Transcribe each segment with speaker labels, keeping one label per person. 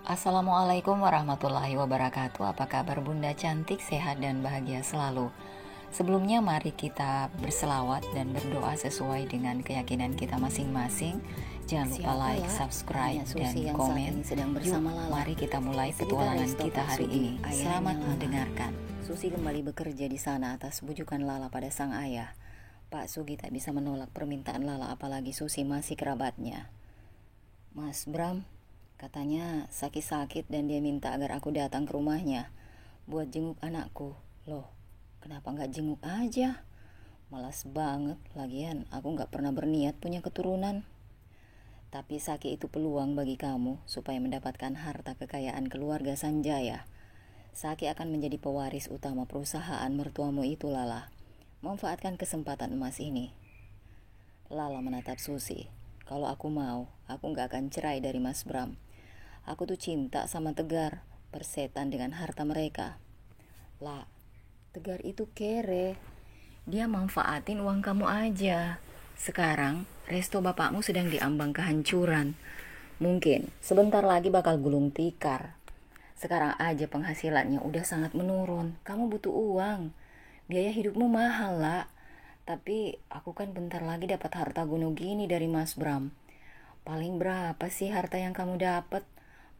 Speaker 1: Assalamualaikum warahmatullahi wabarakatuh. Apa kabar Bunda cantik, sehat dan bahagia selalu. Sebelumnya mari kita berselawat dan berdoa sesuai dengan keyakinan kita masing-masing. Jangan lupa like, subscribe, dan komen. Yuk, mari kita mulai petualangan kita hari ini. Selamat mendengarkan.
Speaker 2: Susi kembali bekerja di sana atas bujukan Lala pada sang ayah. Pak Sugi tak bisa menolak permintaan Lala, apalagi Susi masih kerabatnya. Mas Bram, katanya sakit-sakit dan dia minta agar aku datang ke rumahnya buat jenguk anakku. Loh, kenapa gak jenguk aja? Malas banget, lagian aku gak pernah berniat punya keturunan. Tapi Saki itu peluang bagi kamu supaya mendapatkan harta kekayaan keluarga Sanjaya. Saki akan menjadi pewaris utama perusahaan mertuamu itu, Lala. Manfaatkan kesempatan emas ini. Lala menatap Susi. Kalau aku mau, aku gak akan cerai dari Mas Bram. Aku tuh cinta sama Tegar, persetan dengan harta mereka. Lah, Tegar itu kere. Dia manfaatin uang kamu aja. Sekarang, resto bapakmu sedang diambang kehancuran. Mungkin sebentar lagi bakal gulung tikar. Sekarang aja penghasilannya udah sangat menurun. Kamu butuh uang. Biaya hidupmu mahal, lah. Tapi aku kan bentar lagi dapat harta gunung gini dari Mas Bram. Paling berapa sih harta yang kamu dapat?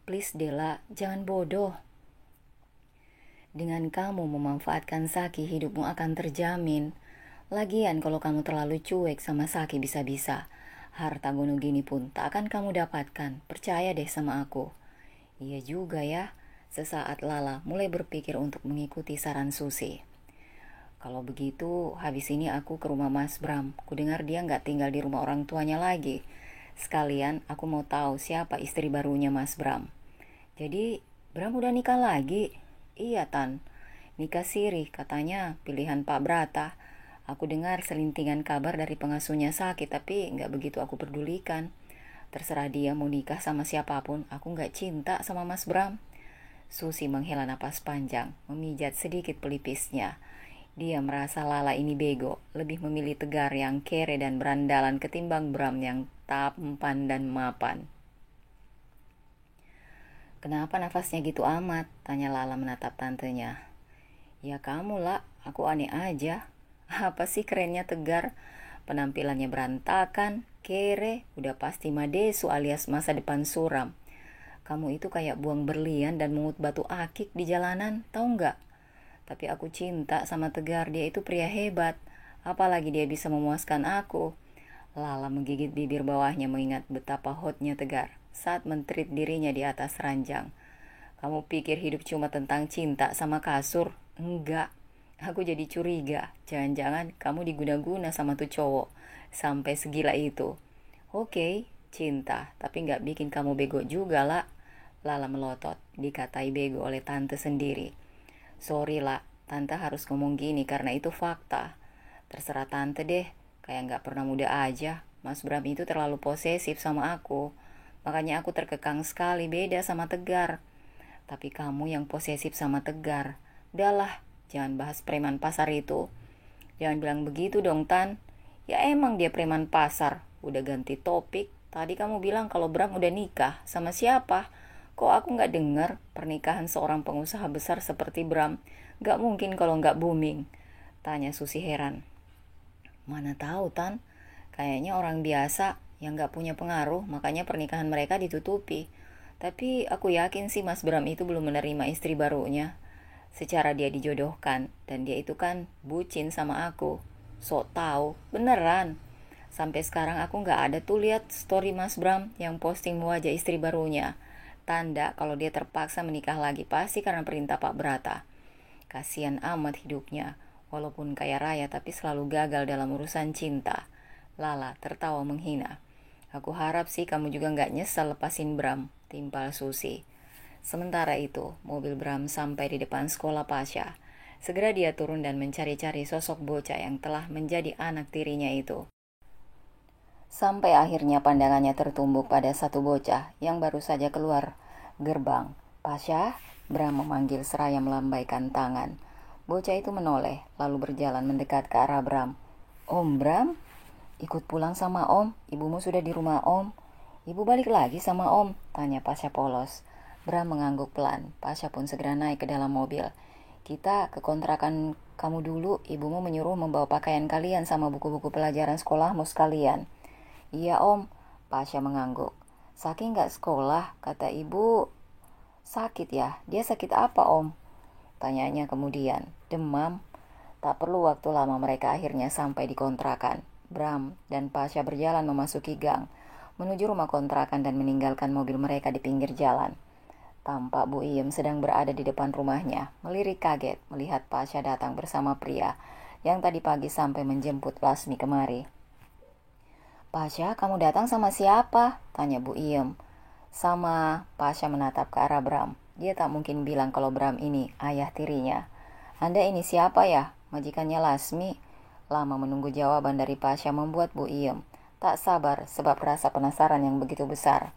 Speaker 2: Please Dela, jangan bodoh. Dengan kamu memanfaatkan Saki, hidupmu akan terjamin. Lagian kalau kamu terlalu cuek sama Saki, bisa-bisa harta gunung gini pun tak akan kamu dapatkan. Percaya deh sama aku. Iya juga ya. Sesaat Lala mulai berpikir untuk mengikuti saran Susi. Kalau begitu, habis ini aku ke rumah Mas Bram. Kudengar dia gak tinggal di rumah orang tuanya lagi. Sekalian aku mau tahu siapa istri barunya Mas Bram. Jadi Bram udah nikah lagi? Iya Tan, nikah siri, katanya pilihan Pak Brata. Aku dengar selintingan kabar dari pengasuhnya Saki, tapi gak begitu aku pedulikan. Terserah dia mau nikah sama siapapun, aku gak cinta sama Mas Bram. Susi menghela napas panjang, memijat sedikit pelipisnya. Dia merasa Lala ini bego, lebih memilih Tegar yang kere dan berandalan ketimbang Bram yang tampan dan mapan. Kenapa nafasnya gitu amat? Tanya Lala menatap tantenya. Ya kamu lah, aku aneh aja. Apa sih kerennya Tegar? Penampilannya berantakan, kere, udah pasti madesu alias masa depan suram. Kamu itu kayak buang berlian dan mungut batu akik di jalanan, tahu nggak? Tapi aku cinta sama Tegar, dia itu pria hebat. Apalagi dia bisa memuaskan aku. Lala menggigit bibir bawahnya mengingat betapa hotnya Tegar saat mentreat dirinya di atas ranjang. Kamu pikir hidup cuma tentang cinta sama kasur? Enggak. Aku jadi curiga, jangan-jangan kamu diguna-guna sama tuh cowok sampai segila itu. Oke, cinta, tapi gak bikin kamu bego juga lah. Lala melotot, dikatai bego oleh tante sendiri. Sorry lah, tante harus ngomong gini karena itu fakta. Terserah tante deh, kayak gak pernah muda aja. Mas Bram itu terlalu posesif sama aku. Makanya aku terkekang sekali, beda sama Tegar. Tapi kamu yang posesif sama Tegar. Udahlah, jangan bahas preman pasar itu. Jangan bilang begitu dong Tan. Ya emang dia preman pasar. Udah ganti topik. Tadi kamu bilang kalau Bram udah nikah. Sama siapa? Kok aku gak dengar pernikahan seorang pengusaha besar seperti Bram? Gak mungkin kalau gak booming. Tanya Susi heran. Mana tahu Tan. Kayaknya orang biasa yang gak punya pengaruh. Makanya pernikahan mereka ditutupi. Tapi aku yakin sih Mas Bram itu belum menerima istri barunya. Secara dia dijodohkan. Dan dia itu kan bucin sama aku. Sok tahu, beneran. Sampai sekarang aku gak ada tuh lihat story Mas Bram yang posting wajah istri barunya. Tanda kalau dia terpaksa menikah lagi pasti karena perintah Pak Brata. Kasian amat hidupnya. Walaupun kaya raya tapi selalu gagal dalam urusan cinta. Lala tertawa menghina. Aku harap sih kamu juga gak nyesel lepasin Bram, timpal Susi. Sementara itu, mobil Bram sampai di depan sekolah Pasha. Segera dia turun dan mencari-cari sosok bocah yang telah menjadi anak tirinya itu. Sampai akhirnya pandangannya tertumbuk pada satu bocah yang baru saja keluar gerbang. Pasha, Bram memanggil seraya melambaikan tangan. Bocah itu menoleh, lalu berjalan mendekat ke arah Bram. Om Bram? Ikut pulang sama Om, ibumu sudah di rumah Om. Ibu balik lagi sama Om, tanya Pasha polos. Bram mengangguk pelan. Pasha pun segera naik ke dalam mobil. Kita ke kontrakan kamu dulu, ibumu menyuruh membawa pakaian kalian sama buku-buku pelajaran sekolahmu sekalian. Iya om, Pasha mengangguk. Saking gak sekolah, kata ibu. Sakit ya? Dia sakit apa om? Tanyanya kemudian. Demam. Tak perlu waktu lama mereka akhirnya sampai di kontrakan. Bram dan Pasha berjalan memasuki gang, menuju rumah kontrakan dan meninggalkan mobil mereka di pinggir jalan. Tampak Bu Iem sedang berada di depan rumahnya, melirik kaget melihat Pasha datang bersama pria yang tadi pagi sampai menjemput Lasmi kemari. Pasha, kamu datang sama siapa? Tanya Bu Iem. Sama, Pasha menatap ke arah Bram. Dia tak mungkin bilang kalau Bram ini ayah tirinya. Anda ini siapa ya? Majikannya Lasmi. Lama menunggu jawaban dari Pasha membuat Bu Iem tak sabar sebab rasa penasaran yang begitu besar.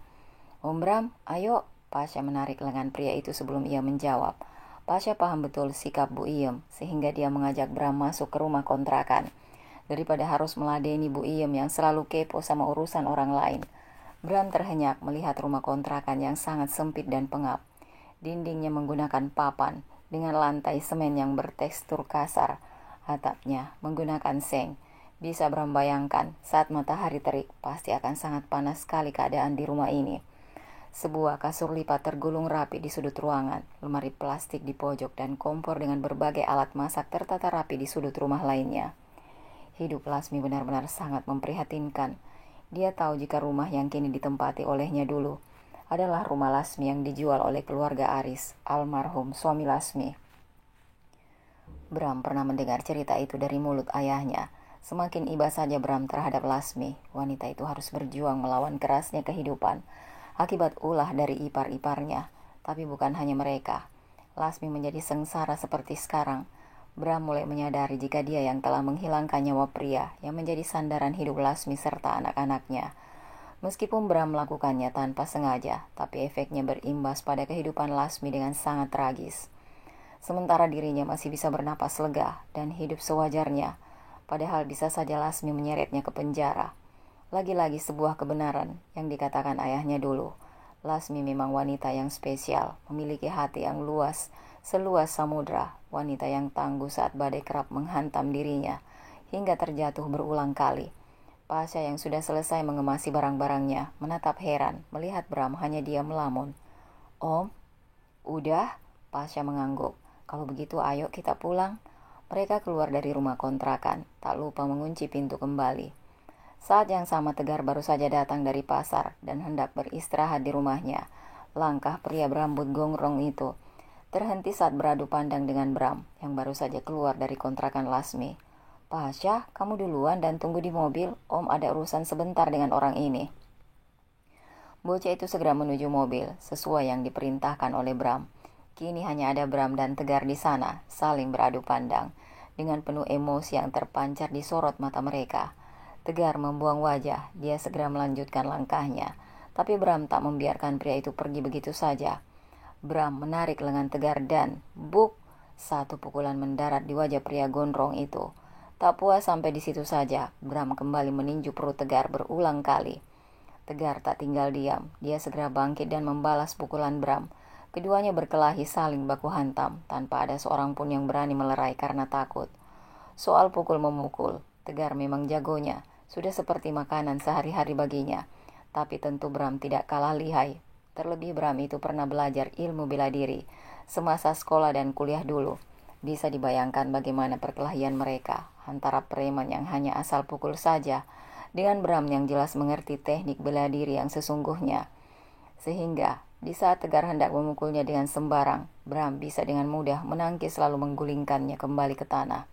Speaker 2: Om Bram, ayo. Pasha menarik lengan pria itu sebelum ia menjawab. Pasha paham betul sikap Bu Iem sehingga dia mengajak Bram masuk ke rumah kontrakan. Daripada harus meladeni Bu Iem yang selalu kepo sama urusan orang lain. Bram terhenyak melihat rumah kontrakan yang sangat sempit dan pengap. Dindingnya menggunakan papan dengan lantai semen yang bertekstur kasar. Atapnya menggunakan seng. Bisa Bram bayangkan saat matahari terik pasti akan sangat panas sekali keadaan di rumah ini. Sebuah kasur lipat tergulung rapi di sudut ruangan, lemari plastik di pojok dan kompor dengan berbagai alat masak tertata rapi di sudut rumah lainnya. Hidup Lasmi benar-benar sangat memprihatinkan. Dia tahu jika rumah yang kini ditempati olehnya dulu adalah rumah Lasmi yang dijual oleh keluarga Aris, almarhum suami Lasmi. Bram pernah mendengar cerita itu dari mulut ayahnya. Semakin iba saja Bram terhadap Lasmi, wanita itu harus berjuang melawan kerasnya kehidupan akibat ulah dari ipar-iparnya. Tapi bukan hanya mereka. Lasmi menjadi sengsara seperti sekarang. Bram mulai menyadari jika dia yang telah menghilangkan nyawa pria yang menjadi sandaran hidup Lasmi serta anak-anaknya. Meskipun Bram melakukannya tanpa sengaja, tapi efeknya berimbas pada kehidupan Lasmi dengan sangat tragis. Sementara dirinya masih bisa bernapas lega dan hidup sewajarnya, padahal bisa saja Lasmi menyeretnya ke penjara. Lagi-lagi sebuah kebenaran yang dikatakan ayahnya dulu. Lasmi memang wanita yang spesial, memiliki hati yang luas, seluas samudra, wanita yang tangguh saat badai kerap menghantam dirinya, hingga terjatuh berulang kali. Pasha yang sudah selesai mengemasi barang-barangnya, menatap heran, melihat Bram hanya diam melamun. Om, udah? Pasha mengangguk. Kalau begitu ayo kita pulang. Mereka keluar dari rumah kontrakan, tak lupa mengunci pintu kembali. Saat yang sama Tegar baru saja datang dari pasar dan hendak beristirahat di rumahnya. Langkah pria berambut gondrong itu terhenti saat beradu pandang dengan Bram yang baru saja keluar dari kontrakan Lasmi. Pasha, kamu duluan dan tunggu di mobil. Om ada urusan sebentar dengan orang ini. Bocah itu segera menuju mobil sesuai yang diperintahkan oleh Bram. Kini hanya ada Bram dan Tegar di sana, saling beradu pandang dengan penuh emosi yang terpancar di sorot mata mereka. Tegar membuang wajah, dia segera melanjutkan langkahnya. Tapi Bram tak membiarkan pria itu pergi begitu saja. Bram menarik lengan Tegar dan, buk, satu pukulan mendarat di wajah pria gondrong itu. Tak puas sampai di situ saja, Bram kembali meninju perut Tegar berulang kali. Tegar tak tinggal diam, dia segera bangkit dan membalas pukulan Bram. Keduanya berkelahi saling baku hantam, tanpa ada seorang pun yang berani melerai karena takut. Soal pukul-memukul, Tegar memang jagonya. Sudah seperti makanan sehari-hari baginya. Tapi tentu Bram tidak kalah lihai. Terlebih Bram itu pernah belajar ilmu bela diri semasa sekolah dan kuliah dulu. Bisa dibayangkan bagaimana perkelahian mereka antara preman yang hanya asal pukul saja dengan Bram yang jelas mengerti teknik bela diri yang sesungguhnya. Sehingga di saat Tegar hendak memukulnya dengan sembarang, Bram bisa dengan mudah menangkis lalu menggulingkannya kembali ke tanah.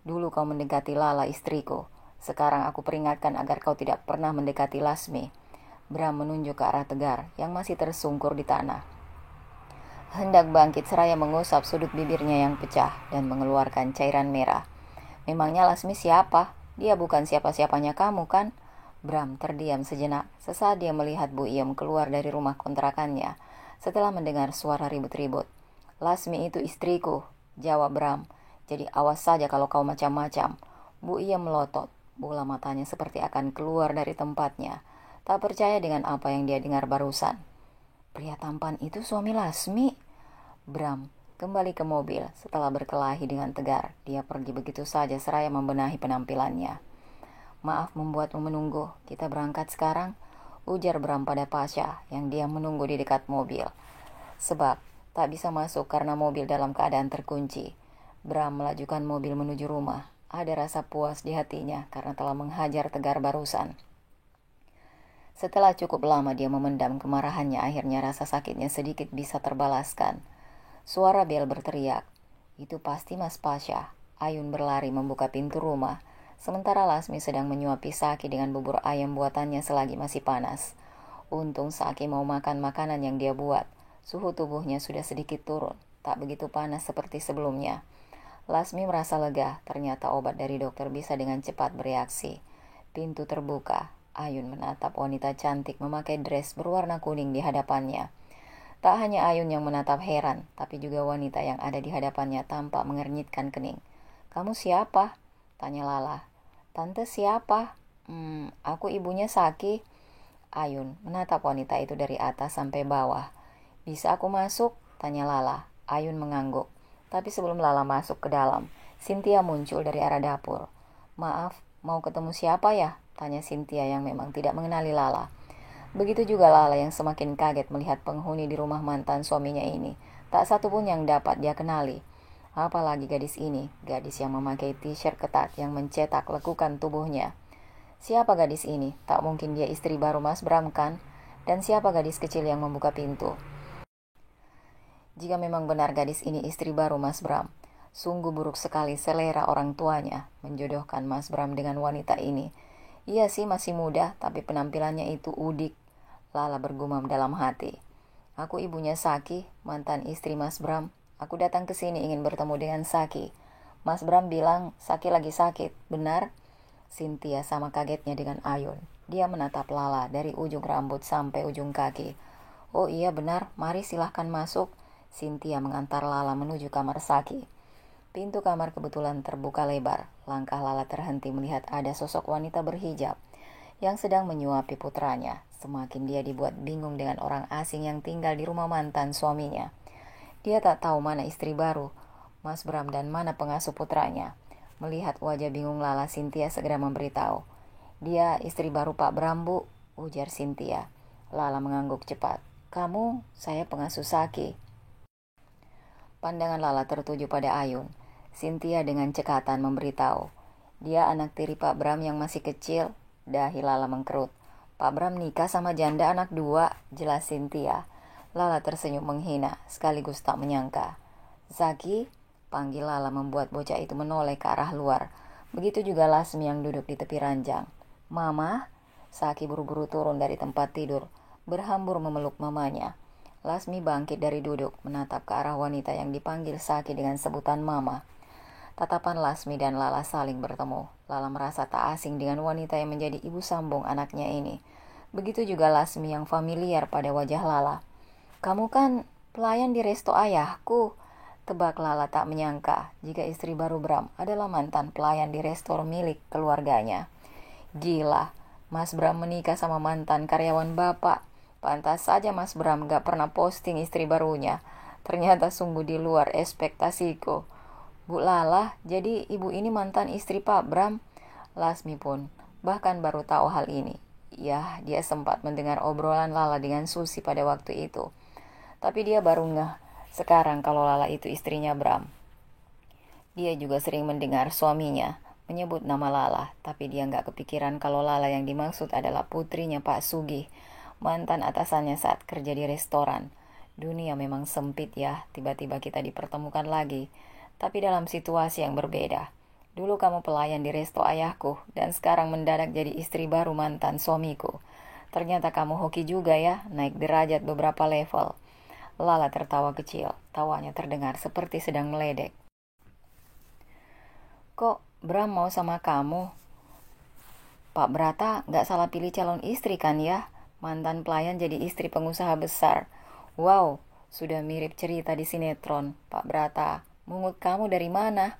Speaker 2: Dulu kau mendekati Lala istriku. Sekarang aku peringatkan agar kau tidak pernah mendekati Lasmi. Bram menunjuk ke arah Tegar yang masih tersungkur di tanah. Hendak bangkit seraya mengusap sudut bibirnya yang pecah dan mengeluarkan cairan merah. Memangnya Lasmi siapa? Dia bukan siapa-siapanya kamu kan? Bram terdiam sejenak sesaat dia melihat Bu Iem keluar dari rumah kontrakannya setelah mendengar suara ribut-ribut. Lasmi itu istriku, jawab Bram. Jadi awas saja kalau kau macam-macam. Bu Iem melotot. Bola matanya seperti akan keluar dari tempatnya. Tak percaya dengan apa yang dia dengar barusan. Pria tampan itu suami Lasmi. Bram kembali ke mobil setelah berkelahi dengan tegar. Dia pergi begitu saja seraya membenahi penampilannya. Maaf membuatmu menunggu, kita berangkat sekarang, ujar Bram pada Pasha yang diam menunggu di dekat mobil. Sebab tak bisa masuk karena mobil dalam keadaan terkunci. Bram melajukan mobil menuju rumah. Ada rasa puas di hatinya karena telah menghajar tegar barusan. Setelah cukup lama dia memendam kemarahannya, akhirnya rasa sakitnya sedikit bisa terbalaskan. Suara bel berteriak. Itu pasti Mas Pasha. Ayun berlari membuka pintu rumah. Sementara Lasmi sedang menyuapi Saki dengan bubur ayam buatannya selagi masih panas. Untung Saki mau makan makanan yang dia buat. Suhu tubuhnya sudah sedikit turun. Tak begitu panas seperti sebelumnya. Lasmi merasa lega. Ternyata obat dari dokter bisa dengan cepat bereaksi. Pintu terbuka. Ayun menatap wanita cantik memakai dress berwarna kuning di hadapannya. Tak hanya Ayun yang menatap heran, tapi juga wanita yang ada di hadapannya tampak mengernyitkan kening. "Kamu siapa?" tanya Lala. "Tante siapa?" Aku ibunya Saki." Ayun menatap wanita itu dari atas sampai bawah. "Bisa aku masuk?" tanya Lala. Ayun mengangguk. Tapi sebelum Lala masuk ke dalam, Cynthia muncul dari arah dapur. "Maaf, mau ketemu siapa ya?" tanya Cynthia yang memang tidak mengenali Lala. Begitu juga Lala yang semakin kaget melihat penghuni di rumah mantan suaminya ini. Tak satu pun yang dapat dia kenali. Apalagi gadis ini, gadis yang memakai t-shirt ketat yang mencetak lekukan tubuhnya. Siapa gadis ini? Tak mungkin dia istri baru Mas Bram kan? Dan siapa gadis kecil yang membuka pintu? Jika memang benar gadis ini istri baru Mas Bram, sungguh buruk sekali selera orang tuanya menjodohkan Mas Bram dengan wanita ini. Iya sih masih muda, tapi penampilannya itu udik. Lala bergumam dalam hati. "Aku ibunya Saki, mantan istri Mas Bram. Aku datang ke sini ingin bertemu dengan Saki. Mas Bram bilang Saki lagi sakit, benar?" Cynthia sama kagetnya dengan Ayun. Dia menatap Lala dari ujung rambut sampai ujung kaki. "Oh iya benar, mari silahkan masuk." Cynthia mengantar Lala menuju kamar Saki. Pintu kamar kebetulan terbuka lebar. Langkah Lala terhenti melihat ada sosok wanita berhijab yang sedang menyuapi putranya. Semakin dia dibuat bingung dengan orang asing yang tinggal di rumah mantan suaminya. Dia tak tahu mana istri baru Mas Bram dan mana pengasuh putranya. Melihat wajah bingung Lala, Cynthia segera memberitahu. "Dia istri baru Pak Bram, Bu," ujar Cynthia. Lala mengangguk cepat. "Kamu, saya pengasuh Saki." Pandangan Lala tertuju pada Ayun. Cynthia dengan cekatan memberitahu. "Dia anak tiri Pak Bram yang masih kecil." Dahi Lala mengkerut. "Pak Bram nikah sama janda anak 2, jelas Cynthia." Lala tersenyum menghina, sekaligus tak menyangka. "Zaki?" panggil Lala membuat bocah itu menoleh ke arah luar. Begitu juga Lasmi yang duduk di tepi ranjang. "Mama?" Saki buru-buru turun dari tempat tidur, berhambur memeluk mamanya. Lasmi bangkit dari duduk, menatap ke arah wanita yang dipanggil Saki dengan sebutan Mama. Tatapan Lasmi dan Lala saling bertemu. Lala merasa tak asing dengan wanita yang menjadi ibu sambung anaknya ini. Begitu juga Lasmi yang familiar pada wajah Lala. "Kamu kan pelayan di resto ayahku." Tebak Lala tak menyangka jika istri baru Bram adalah mantan pelayan di resto milik keluarganya. Gila, Mas Bram menikah sama mantan karyawan bapak. Pantas saja Mas Bram gak pernah posting istri barunya. Ternyata sungguh di luar ekspektasiku. "Bu Lala, jadi ibu ini mantan istri Pak Bram?" Lasmi pun bahkan baru tahu hal ini. Ya, dia sempat mendengar obrolan Lala dengan Susi pada waktu itu. Tapi dia baru ngeh sekarang kalau Lala itu istrinya Bram. Dia juga sering mendengar suaminya menyebut nama Lala, tapi dia gak kepikiran kalau Lala yang dimaksud adalah putrinya Pak Sugih, mantan atasannya saat kerja di restoran. Dunia memang sempit ya, tiba-tiba kita dipertemukan lagi. Tapi dalam situasi yang berbeda. Dulu kamu pelayan di resto ayahku, dan sekarang mendadak jadi istri baru mantan suamiku. Ternyata kamu hoki juga ya, naik derajat beberapa level. Lala tertawa kecil, tawanya terdengar seperti sedang meledek. "Kok Bram mau sama kamu? Pak Brata gak salah pilih calon istri kan ya? Mantan pelayan jadi istri pengusaha besar. Wow, sudah mirip cerita di sinetron. Pak Brata, mungut kamu dari mana?"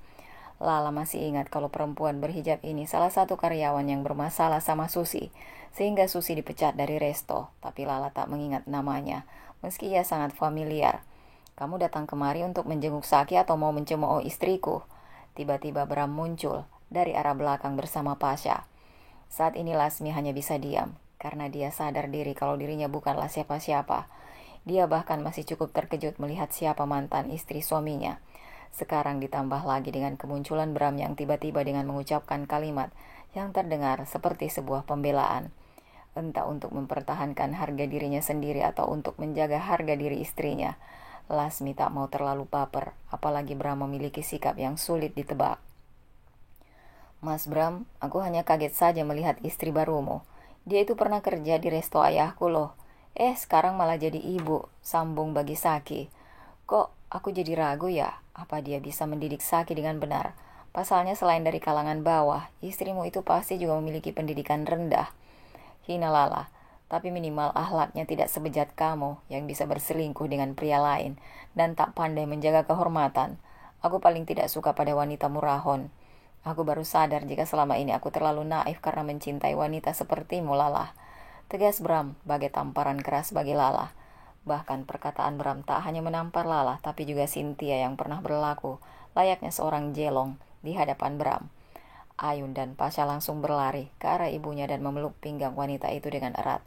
Speaker 2: Lala masih ingat kalau perempuan berhijab ini salah satu karyawan yang bermasalah sama Susi, sehingga Susi dipecat dari resto. Tapi Lala tak mengingat namanya. meski ia sangat familiar. Kamu datang kemari untuk menjenguk Saki atau mau mencemooh istriku? Tiba-tiba Bram muncul dari arah belakang bersama Pasha. Saat ini Lasmi hanya bisa diam, karena dia sadar diri kalau dirinya bukanlah siapa-siapa. Dia bahkan masih cukup terkejut melihat siapa mantan istri suaminya. Sekarang ditambah lagi dengan kemunculan Bram yang tiba-tiba dengan mengucapkan kalimat yang terdengar seperti sebuah pembelaan. Entah untuk mempertahankan harga dirinya sendiri atau untuk menjaga harga diri istrinya. Lasmi tak mau terlalu baper, apalagi Bram memiliki sikap yang sulit ditebak. Mas Bram, aku hanya kaget saja melihat istri barumu. Dia itu pernah kerja di resto ayahku loh. Sekarang malah jadi ibu, sambung bagi Saki. Kok aku jadi ragu ya, apa dia bisa mendidik Saki dengan benar? Pasalnya selain dari kalangan bawah, istrimu itu pasti juga memiliki pendidikan rendah. Hina Lala, tapi minimal akhlaknya tidak sebejat kamu yang bisa berselingkuh dengan pria lain dan tak pandai menjaga kehormatan. Aku paling tidak suka pada wanita murahon. Aku baru sadar jika selama ini aku terlalu naif karena mencintai wanita sepertimu, Lala. Tegas Bram, bagai tamparan keras bagi Lala. Bahkan perkataan Bram tak hanya menampar Lala, tapi juga Cynthia yang pernah berlaku layaknya seorang jelong di hadapan Bram. Ayun dan Pasha langsung berlari ke arah ibunya dan memeluk pinggang wanita itu dengan erat.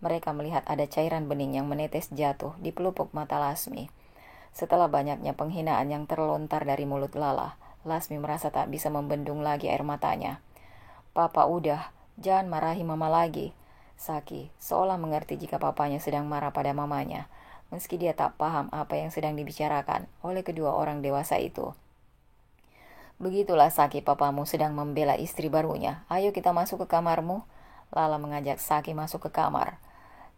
Speaker 2: Mereka melihat ada cairan bening yang menetes jatuh di pelupuk mata Lasmi. Setelah banyaknya penghinaan yang terlontar dari mulut Lala, Lasmi merasa tak bisa membendung lagi air matanya. Papa udah, jangan marahi mama lagi. Saki seolah mengerti jika papanya sedang marah pada mamanya, meski dia tak paham apa yang sedang dibicarakan oleh kedua orang dewasa itu. Begitulah Saki, papamu sedang membela istri barunya. Ayo kita masuk ke kamarmu. Lala mengajak Saki masuk ke kamar.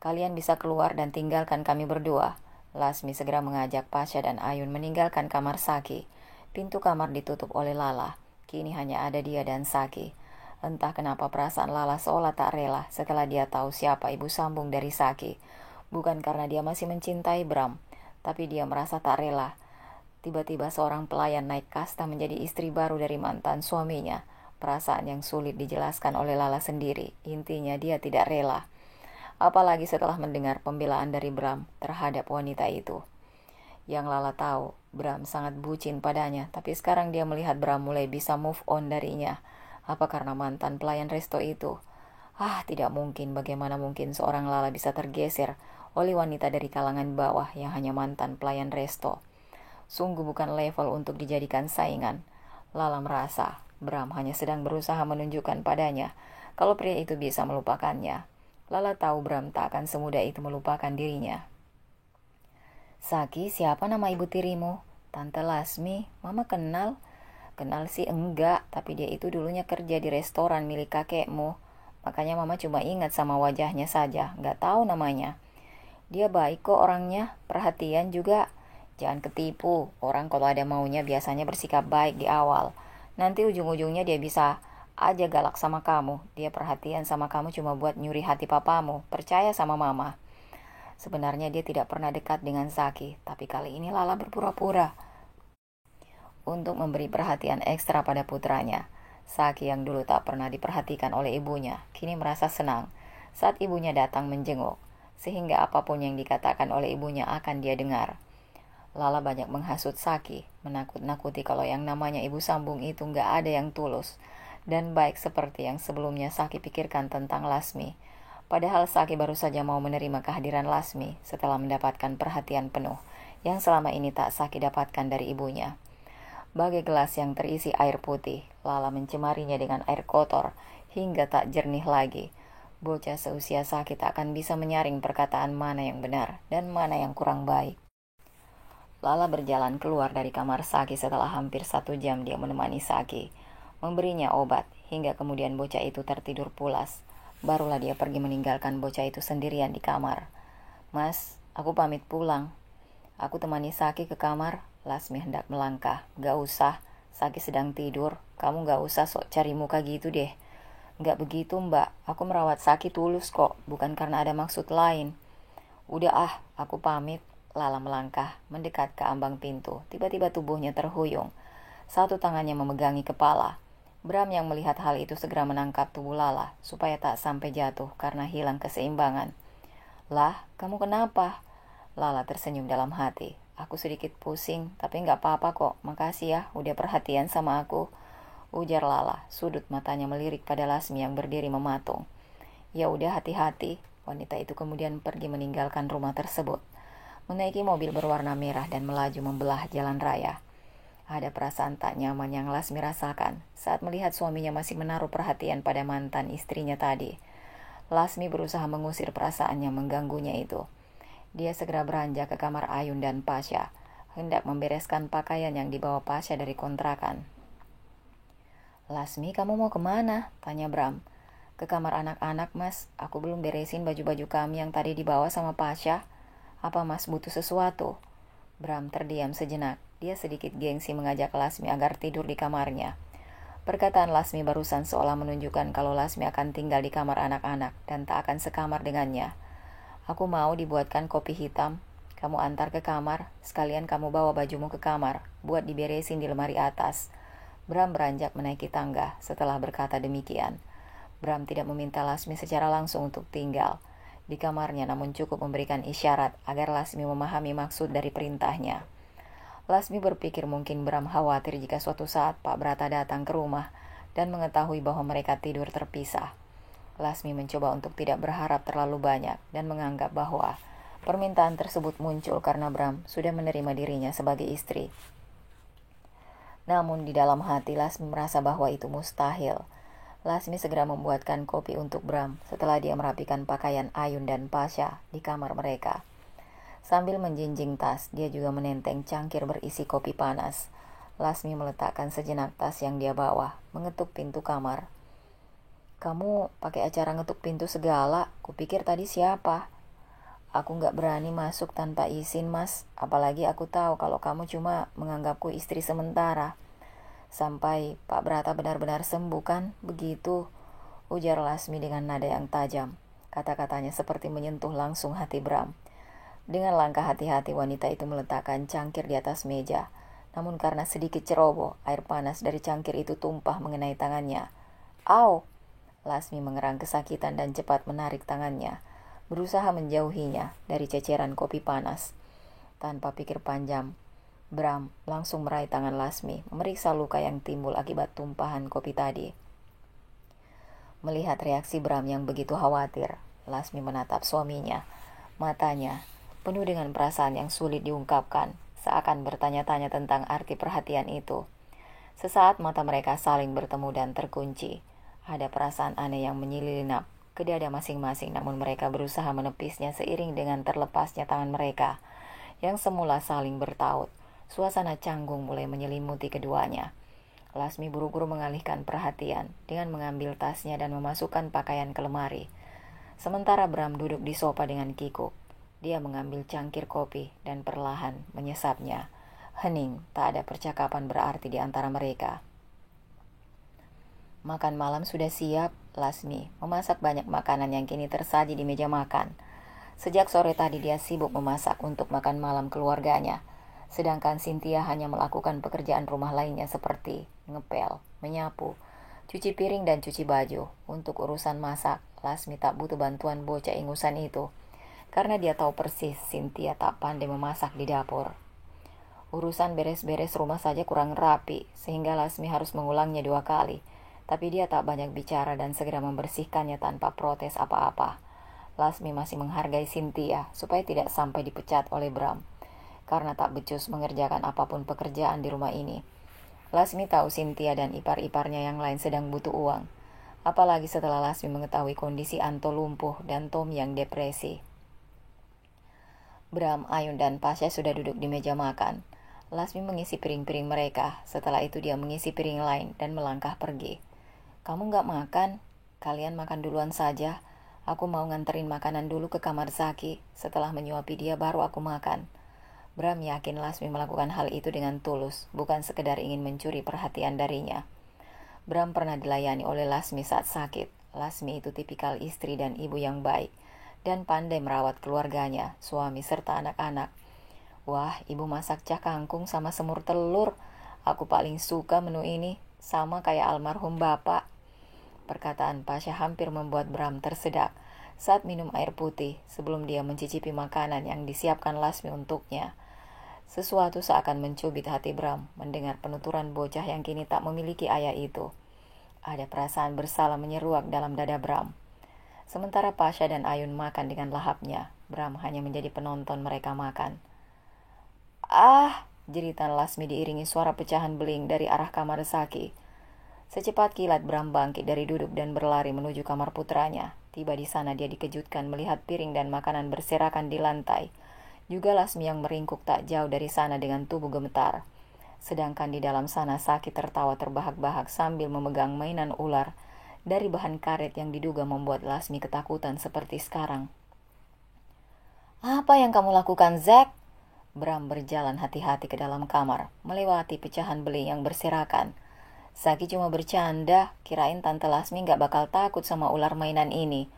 Speaker 2: Kalian bisa keluar dan tinggalkan kami berdua. Lasmi segera mengajak Pasha dan Ayun meninggalkan kamar Saki. Pintu kamar ditutup oleh Lala. Kini hanya ada dia dan Saki. Entah kenapa perasaan Lala seolah tak rela setelah dia tahu siapa ibu sambung dari Saki. Bukan karena dia masih mencintai Bram, tapi dia merasa tak rela. Tiba-tiba seorang pelayan naik kasta menjadi istri baru dari mantan suaminya. Perasaan yang sulit dijelaskan oleh Lala sendiri. Intinya dia tidak rela. Apalagi setelah mendengar pembelaan dari Bram terhadap wanita itu. Yang Lala tahu, Bram sangat bucin padanya, tapi sekarang dia melihat Bram mulai bisa move on darinya. Apa karena mantan pelayan resto itu? Tidak mungkin, bagaimana mungkin seorang Lala bisa tergeser oleh wanita dari kalangan bawah yang hanya mantan pelayan resto. Sungguh bukan level untuk dijadikan saingan. Lala merasa Bram hanya sedang berusaha menunjukkan padanya kalau pria itu bisa melupakannya. Lala tahu Bram tak akan semudah itu melupakan dirinya. Saki, siapa nama ibu tirimu? Tante Lasmi, mama kenal. Kenal sih enggak, tapi dia itu dulunya kerja di restoran milik kakekmu. Makanya mama cuma ingat sama wajahnya saja, nggak tahu namanya. Dia baik kok orangnya, perhatian juga. Jangan ketipu, orang kalau ada maunya biasanya bersikap baik di awal. Nanti ujung-ujungnya dia bisa aja galak sama kamu. Dia perhatian sama kamu cuma buat nyuri hati papamu. Percaya sama mama. Sebenarnya dia tidak pernah dekat dengan Saki, tapi kali ini Lala berpura-pura untuk memberi perhatian ekstra pada putranya. Saki yang dulu tak pernah diperhatikan oleh ibunya, kini merasa senang saat ibunya datang menjenguk, sehingga apapun yang dikatakan oleh ibunya akan dia dengar. Lala banyak menghasut Saki, menakut-nakuti kalau yang namanya ibu sambung itu nggak ada yang tulus dan baik seperti yang sebelumnya Saki pikirkan tentang Lasmi. Padahal Saki baru saja mau menerima kehadiran Lasmi setelah mendapatkan perhatian penuh yang selama ini tak Saki dapatkan dari ibunya. Bagai gelas yang terisi air putih, Lala mencemarinya dengan air kotor hingga tak jernih lagi. Bocah seusia Saki tak akan bisa menyaring perkataan mana yang benar dan mana yang kurang baik. Lala berjalan keluar dari kamar Saki setelah hampir 1 jam dia menemani Saki, memberinya obat, hingga kemudian bocah itu tertidur pulas. Barulah dia pergi meninggalkan bocah itu sendirian di kamar. Mas, aku pamit pulang. Aku temani Saki ke kamar. Lasmi hendak melangkah. Gak usah, Saki sedang tidur. Kamu gak usah sok cari muka gitu deh. Gak begitu mbak, aku merawat Saki tulus kok, bukan karena ada maksud lain. Udah aku pamit. Lala melangkah, mendekat ke ambang pintu. Tiba-tiba tubuhnya terhuyung. Satu tangannya memegangi kepala. Bram yang melihat hal itu segera menangkap tubuh Lala, supaya tak sampai jatuh karena hilang keseimbangan. Lah, kamu kenapa? Lala tersenyum dalam hati. Aku sedikit pusing, tapi nggak apa-apa kok. Makasih ya, udah perhatian sama aku. Ujar Lala, sudut matanya melirik pada Lasmi yang berdiri mematung. Ya udah, hati-hati. Wanita itu kemudian pergi meninggalkan rumah tersebut, menaiki mobil berwarna merah dan melaju membelah jalan raya. Ada perasaan tak nyaman yang Lasmi rasakan saat melihat suaminya masih menaruh perhatian pada mantan istrinya tadi. Lasmi berusaha mengusir perasaan yang mengganggunya itu. Dia segera beranjak ke kamar Ayun dan Pasha, hendak membereskan pakaian yang dibawa Pasha dari kontrakan. Lasmi, kamu mau kemana? Tanya Bram. Ke kamar anak-anak, Mas. Aku belum beresin baju-baju kami yang tadi dibawa sama Pasha. Apa Mas butuh sesuatu? Bram terdiam sejenak. Dia sedikit gengsi mengajak Lasmi agar tidur di kamarnya. Perkataan Lasmi barusan seolah menunjukkan kalau Lasmi akan tinggal di kamar anak-anak dan tak akan sekamar dengannya. Aku mau dibuatkan kopi hitam. Kamu antar ke kamar, sekalian kamu bawa bajumu ke kamar, buat diberesin di lemari atas. Bram beranjak menaiki tangga setelah berkata demikian. Bram tidak meminta Lasmi secara langsung untuk tinggal di kamarnya, namun cukup memberikan isyarat agar Lasmi memahami maksud dari perintahnya. Lasmi berpikir mungkin Bram khawatir jika suatu saat Pak Brata datang ke rumah dan mengetahui bahwa mereka tidur terpisah. Lasmi mencoba untuk tidak berharap terlalu banyak dan menganggap bahwa permintaan tersebut muncul karena Bram sudah menerima dirinya sebagai istri. Namun di dalam hati Lasmi merasa bahwa itu mustahil. Lasmi segera membuatkan kopi untuk Bram setelah dia merapikan pakaian Ayun dan Pasha di kamar mereka. Sambil menjinjing tas, dia juga menenteng cangkir berisi kopi panas. Lasmi meletakkan sejenak tas yang dia bawa, mengetuk pintu kamar. Kamu pakai acara ngetuk pintu segala, kupikir tadi siapa? Aku gak berani masuk tanpa izin, Mas. Apalagi aku tahu kalau kamu cuma menganggapku istri sementara. Sampai Pak Brata benar-benar sembuh kan? Begitu, ujar Lasmi dengan nada yang tajam. Kata-katanya seperti menyentuh langsung hati Bram. Dengan langkah hati-hati wanita itu meletakkan cangkir di atas meja. Namun karena sedikit ceroboh, air panas dari cangkir itu tumpah mengenai tangannya. Au! Lasmi mengerang kesakitan dan cepat menarik tangannya, berusaha menjauhinya dari ceceran kopi panas. Tanpa pikir panjang, Bram langsung meraih tangan Lasmi, memeriksa luka yang timbul akibat tumpahan kopi tadi. Melihat reaksi Bram yang begitu khawatir, Lasmi menatap suaminya. Matanya penuh dengan perasaan yang sulit diungkapkan, seakan bertanya-tanya tentang arti perhatian itu. Sesaat mata mereka saling bertemu dan terkunci. Ada perasaan aneh yang menyelinap ke dada masing-masing, namun mereka berusaha menepisnya seiring dengan terlepasnya tangan mereka yang semula saling bertaut. Suasana canggung mulai menyelimuti keduanya. Lasmi buru-buru mengalihkan perhatian dengan mengambil tasnya dan memasukkan pakaian ke lemari. Sementara Bram duduk di sofa dengan kikuk. Dia mengambil cangkir kopi dan perlahan menyesapnya. Hening, tak ada percakapan berarti di antara mereka. Makan malam sudah siap. Lasmi memasak banyak makanan yang kini tersaji di meja makan. Sejak sore tadi dia sibuk memasak untuk makan malam keluarganya. Sedangkan Cynthia hanya melakukan pekerjaan rumah lainnya seperti ngepel, menyapu, cuci piring dan cuci baju. Untuk urusan masak, Lasmi tak butuh bantuan bocah ingusan itu, karena dia tahu persis Cynthia tak pandai memasak di dapur. Urusan beres-beres rumah saja kurang rapi, sehingga Lasmi harus mengulangnya 2 kali. Tapi dia tak banyak bicara dan segera membersihkannya tanpa protes apa-apa. Lasmi masih menghargai Cynthia supaya tidak sampai dipecat oleh Bram, karena tak becus mengerjakan apapun pekerjaan di rumah ini. Lasmi tahu Cynthia dan ipar-iparnya yang lain sedang butuh uang, apalagi setelah Lasmi mengetahui kondisi Anto lumpuh dan Tom yang depresi. Bram, Ayun dan Pasha sudah duduk di meja makan. Lasmi mengisi piring-piring mereka, setelah itu dia mengisi piring lain dan melangkah pergi. Kamu gak makan? Kalian makan duluan saja. Aku mau nganterin makanan dulu ke kamar Zaki. Setelah menyuapi dia baru aku makan. Bram yakin Lasmi melakukan hal itu dengan tulus, bukan sekedar ingin mencuri perhatian darinya. Bram pernah dilayani oleh Lasmi saat sakit. Lasmi itu tipikal istri dan ibu yang baik, dan pandai merawat keluarganya, suami serta anak-anak. Wah, ibu masak cah kangkung sama semur telur. Aku paling suka menu ini, sama kayak almarhum bapak. Perkataan Pasha hampir membuat Bram tersedak.
Speaker 1: saat minum air putih sebelum dia mencicipi makanan yang disiapkan Lasmi untuknya. Sesuatu seakan mencubit hati Bram mendengar penuturan bocah yang kini tak memiliki ayah itu. Ada perasaan bersalah menyeruak dalam dada Bram. Sementara Pasha dan Ayun makan dengan lahapnya, Bram hanya menjadi penonton mereka makan. "Ah!" jeritan Lasmi diiringi suara pecahan beling dari arah kamar Saki. Secepat kilat Bram bangkit dari duduk dan berlari menuju kamar putranya. Tiba di sana dia dikejutkan melihat piring dan makanan berserakan di lantai. Juga Lasmi yang meringkuk tak jauh dari sana dengan tubuh gemetar. Sedangkan di dalam sana Saki tertawa terbahak-bahak sambil memegang mainan ular dari bahan karet yang diduga membuat Lasmi ketakutan seperti sekarang. "Apa yang kamu lakukan, Zack?" Bram berjalan hati-hati ke dalam kamar, melewati pecahan beling yang berserakan. Saki cuma bercanda, kirain Tante Lasmi gak bakal takut sama ular mainan ini.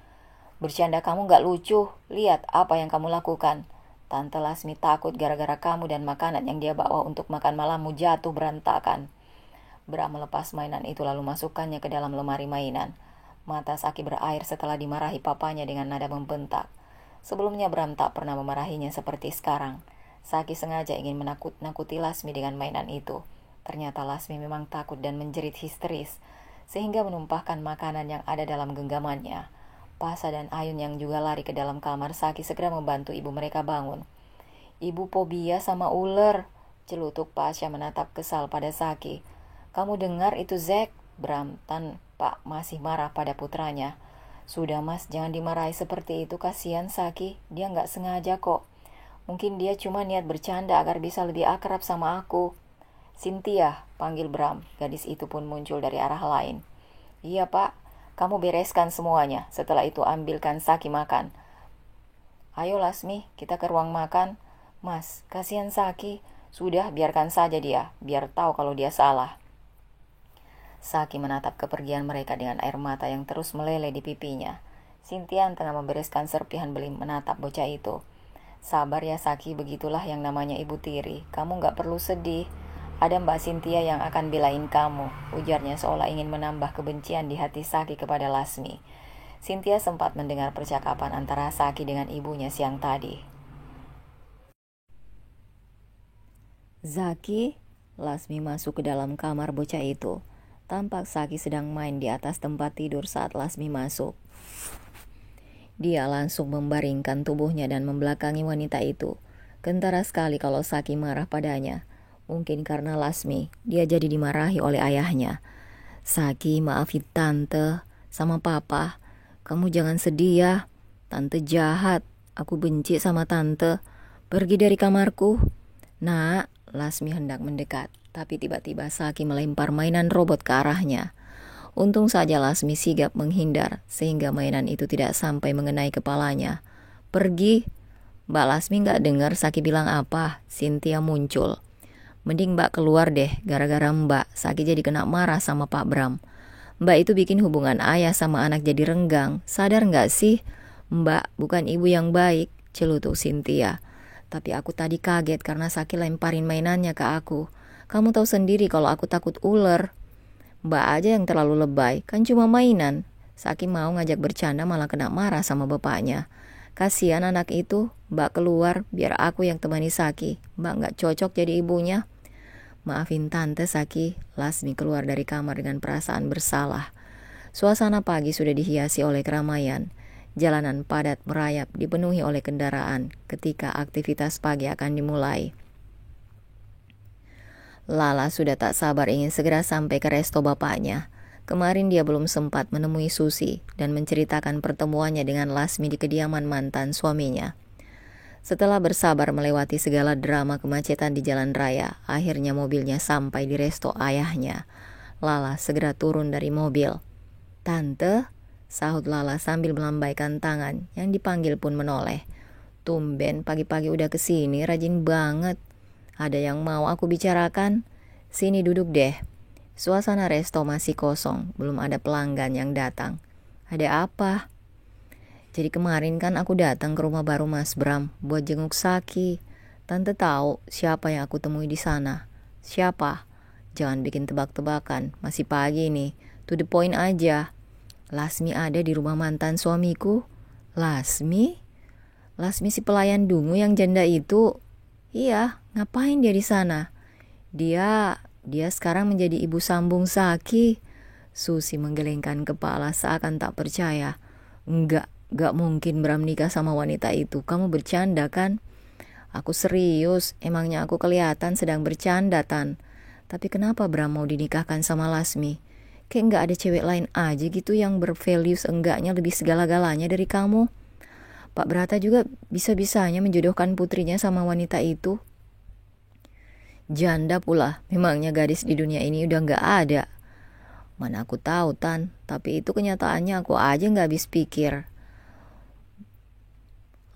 Speaker 1: "Bercanda kamu gak lucu, lihat apa yang kamu lakukan. Tante Lasmi takut gara-gara kamu dan makanan yang dia bawa untuk makan malammu jatuh berantakan." Bram melepas mainan itu lalu masukkannya ke dalam lemari mainan. Mata Saki berair setelah dimarahi papanya dengan nada membentak. Sebelumnya Bram tak pernah memarahinya seperti sekarang. Saki sengaja ingin menakut-nakuti Lasmi dengan mainan itu. Ternyata Lasmi memang takut dan menjerit histeris, sehingga menumpahkan makanan yang ada dalam genggamannya. Pasha dan Ayun yang juga lari ke dalam kamar Saki segera membantu ibu mereka bangun. "Ibu fobia sama ular," celutuk Pasha menatap kesal pada Saki. "Kamu dengar itu, Zack?" Bram tanpa masih marah pada putranya. "Sudah mas, jangan dimarahi seperti itu, kasihan Saki, dia gak sengaja kok. Mungkin dia cuma niat bercanda agar bisa lebih akrab sama aku." "Cynthia," panggil Bram. Gadis itu pun muncul dari arah lain. "Iya pak, kamu bereskan semuanya. Setelah itu ambilkan Saki makan." "Ayo Lasmi, kita ke ruang makan." "Mas, kasihan Saki." "Sudah, biarkan saja dia, biar tahu kalau dia salah." Saki menatap kepergian mereka dengan air mata yang terus meleleh di pipinya. Cynthia yang tengah membereskan serpihan beling menatap bocah itu. "Sabar ya Saki, begitulah yang namanya ibu tiri. Kamu gak perlu sedih. Ada Mbak Cynthia yang akan belain kamu," ujarnya seolah ingin menambah kebencian di hati Saki kepada Lasmi. Cynthia sempat mendengar percakapan antara Saki dengan ibunya siang tadi. "Zaki," Lasmi masuk ke dalam kamar bocah itu. Tampak Saki sedang main di atas tempat tidur saat Lasmi masuk. Dia langsung membaringkan tubuhnya dan membelakangi wanita itu. Kentara sekali kalau Saki marah padanya. Mungkin karena Lasmi, dia jadi dimarahi oleh ayahnya. "Saki, maafin Tante sama Papa. Kamu jangan sedih ya. Tante jahat. Aku benci sama Tante. Pergi dari kamarku." "Nak," Lasmi hendak mendekat, tapi tiba-tiba Saki melempar mainan robot ke arahnya. Untung saja Lasmi sigap menghindar, sehingga mainan itu tidak sampai mengenai kepalanya. "Pergi." Mbak Lasmi gak dengar Saki bilang apa. Cynthia muncul. "Mending Mbak keluar deh, gara-gara Mbak Saki jadi kena marah sama Pak Bram. Mbak itu bikin hubungan ayah sama anak jadi renggang. Sadar gak sih? Mbak bukan ibu yang baik," celutuk Cynthia. "Tapi aku tadi kaget karena Saki lemparin mainannya ke aku. Kamu tahu sendiri kalau aku takut ular." "Mbak aja yang terlalu lebay, kan cuma mainan." Saki mau ngajak bercanda malah kena marah sama bapaknya. "Kasihan anak itu, Mbak keluar biar aku yang temani Saki. Mbak gak cocok jadi ibunya." "Maafin Tante Saki." Lasmi keluar dari kamar dengan perasaan bersalah. Suasana pagi sudah dihiasi oleh keramaian. Jalanan padat merayap dipenuhi oleh kendaraan ketika aktivitas pagi akan dimulai. Lala sudah tak sabar ingin segera sampai ke resto bapaknya. Kemarin dia belum sempat menemui Susi dan menceritakan pertemuannya dengan Lasmi di kediaman mantan suaminya. Setelah bersabar melewati segala drama kemacetan di jalan raya, akhirnya mobilnya sampai di resto ayahnya. Lala segera turun dari mobil. "Tante," sahut Lala sambil melambaikan tangan, yang dipanggil pun menoleh. "Tumben pagi-pagi udah kesini, rajin banget. Ada yang mau aku bicarakan?" "Sini duduk deh." Suasana resto masih kosong, belum ada pelanggan yang datang. "Ada apa?" "Jadi kemarin kan aku datang ke rumah baru Mas Bram buat jenguk Saki. Tante tahu siapa yang aku temui di sana?" "Siapa?" "Jangan bikin tebak-tebakan, masih pagi nih. To the point aja." "Lasmi ada di rumah mantan suamiku."
Speaker 2: Lasmi? Lasmi si pelayan dungu yang janda itu? Iya, ngapain dia di sana? Dia sekarang menjadi ibu sambung Zaki. Susi menggelengkan kepala seakan tak percaya. Enggak mungkin Bram nikah sama wanita itu. Kamu bercanda kan? Aku serius, emangnya aku kelihatan sedang bercanda, Tan. Tapi kenapa Bram mau dinikahkan sama Lasmi? Kayak enggak ada cewek lain aja gitu yang bervalues enggaknya lebih segala-galanya dari kamu. Pak Brata juga bisa-bisanya menjodohkan putrinya sama wanita itu. Janda pula, memangnya gadis di dunia ini udah enggak ada. Mana aku tahu, Tan, tapi itu kenyataannya aku aja enggak habis pikir.